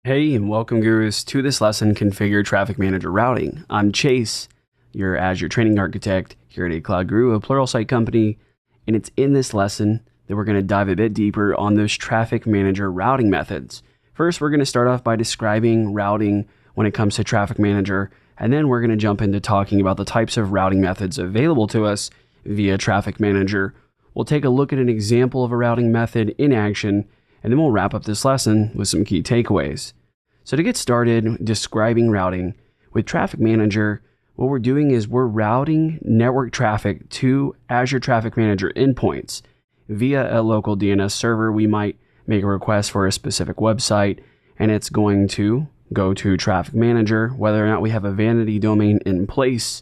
Hey, and welcome, gurus, to this lesson, Configure Traffic Manager Routing. I'm Chase, your Azure Training Architect here at A Cloud Guru, a Pluralsight company, and it's in this lesson that we're going to dive a bit deeper on those Traffic Manager routing methods. First, we're going to start off by describing routing when it comes to Traffic Manager, and then we're going to jump into talking about the types of routing methods available to us via Traffic Manager. We'll take a look at an example of a routing method in action, and then we'll wrap up this lesson with some key takeaways. So to get started describing routing with Traffic Manager, what we're doing is we're routing network traffic to Azure Traffic Manager endpoints. Via a local DNS server, we might make a request for a specific website, and it's going to go to Traffic Manager. Whether or not we have a vanity domain in place,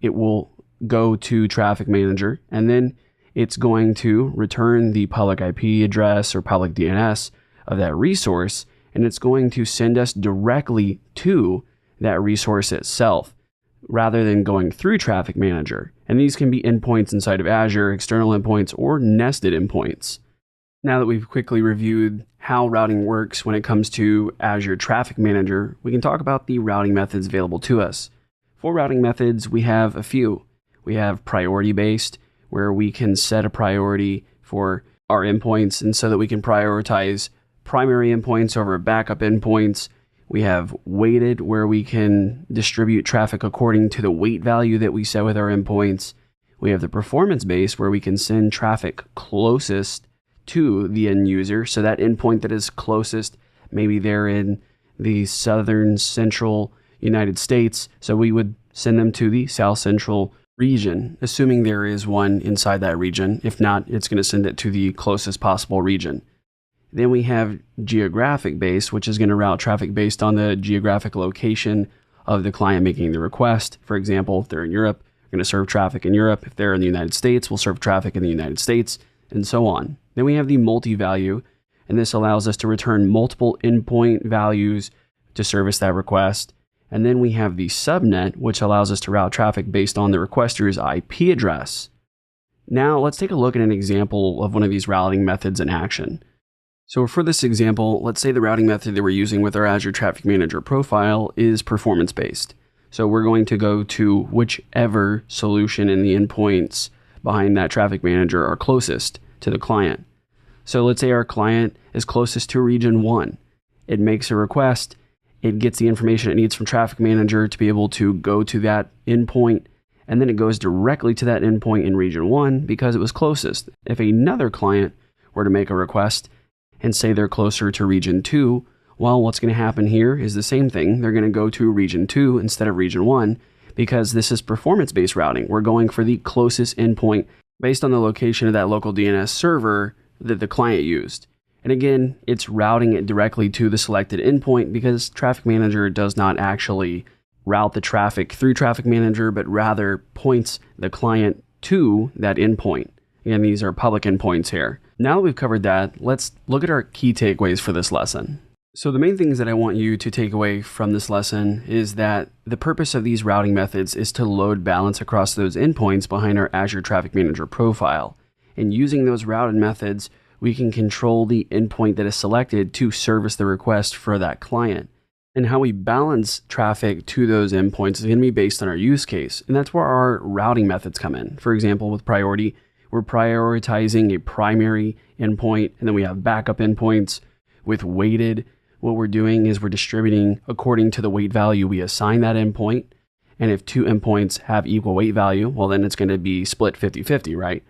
it will go to Traffic Manager, and then it's going to return the public IP address or public DNS of that resource, and it's going to send us directly to that resource itself rather than going through Traffic Manager. And these can be endpoints inside of Azure, external endpoints, or nested endpoints. Now that we've quickly reviewed how routing works when it comes to Azure Traffic Manager, we can talk about the routing methods available to us. For routing methods, we have a few. We have priority-based, where we can set a priority for our endpoints, and so that we can prioritize primary endpoints over backup endpoints. We have weighted, where we can distribute traffic according to the weight value that we set with our endpoints. We have the performance-based, where we can send traffic closest to the end user. So that endpoint that is closest, maybe they're in the southern central United States, so we would send them to the south central region, assuming there is one inside that region. If not, it's going to send it to the closest possible region. Then we have geographic based, which is going to route traffic based on the geographic location of the client making the request. For example, if they're in Europe, we're going to serve traffic in Europe. If they're in the United States, we'll serve traffic in the United States, and so on. Then we have the multi-value, and this allows us to return multiple endpoint values to service that request. And then we have the subnet, which allows us to route traffic based on the requester's IP address. Now let's take a look at an example of one of these routing methods in action. So for this example, let's say the routing method that we're using with our Azure Traffic Manager profile is performance-based. So we're going to go to whichever solution in the endpoints behind that Traffic Manager are closest to the client. So let's say our client is closest to region 1. It makes a request. It gets the information it needs from Traffic Manager to be able to go to that endpoint, and then it goes directly to that endpoint in region 1 because it was closest. If another client were to make a request and say they're closer to region 2, well, what's going to happen here is the same thing. They're going to go to region 2 instead of region 1 because this is performance-based routing. We're going for the closest endpoint based on the location of that local DNS server that the client used. And again, it's routing it directly to the selected endpoint because Traffic Manager does not actually route the traffic through Traffic Manager, but rather points the client to that endpoint. Again, these are public endpoints here. Now that we've covered that, let's look at our key takeaways for this lesson. So the main things that I want you to take away from this lesson is that the purpose of these routing methods is to load balance across those endpoints behind our Azure Traffic Manager profile. And using those routed methods, we can control the endpoint that is selected to service the request for that client. And how we balance traffic to those endpoints is going to be based on our use case. And that's where our routing methods come in. For example, with priority, we're prioritizing a primary endpoint, and then we have backup endpoints. With weighted, what we're doing is we're distributing according to the weight value we assign that endpoint. And if two endpoints have equal weight value, well, then it's going to be split 50-50, right?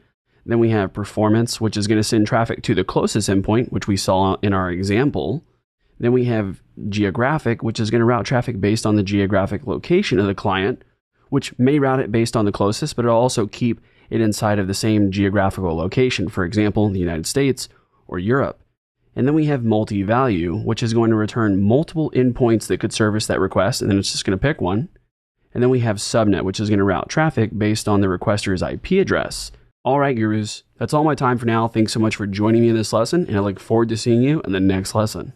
Then we have performance, which is going to send traffic to the closest endpoint, which we saw in our example. Then we have geographic, which is going to route traffic based on the geographic location of the client, which may route it based on the closest, but it'll also keep it inside of the same geographical location, for example, the United States or Europe. And then we have multi-value, which is going to return multiple endpoints that could service that request, and then it's just going to pick one. And then we have subnet, which is going to route traffic based on the requester's IP address. All right, gurus, that's all my time for now. Thanks so much for joining me in this lesson, and I look forward to seeing you in the next lesson.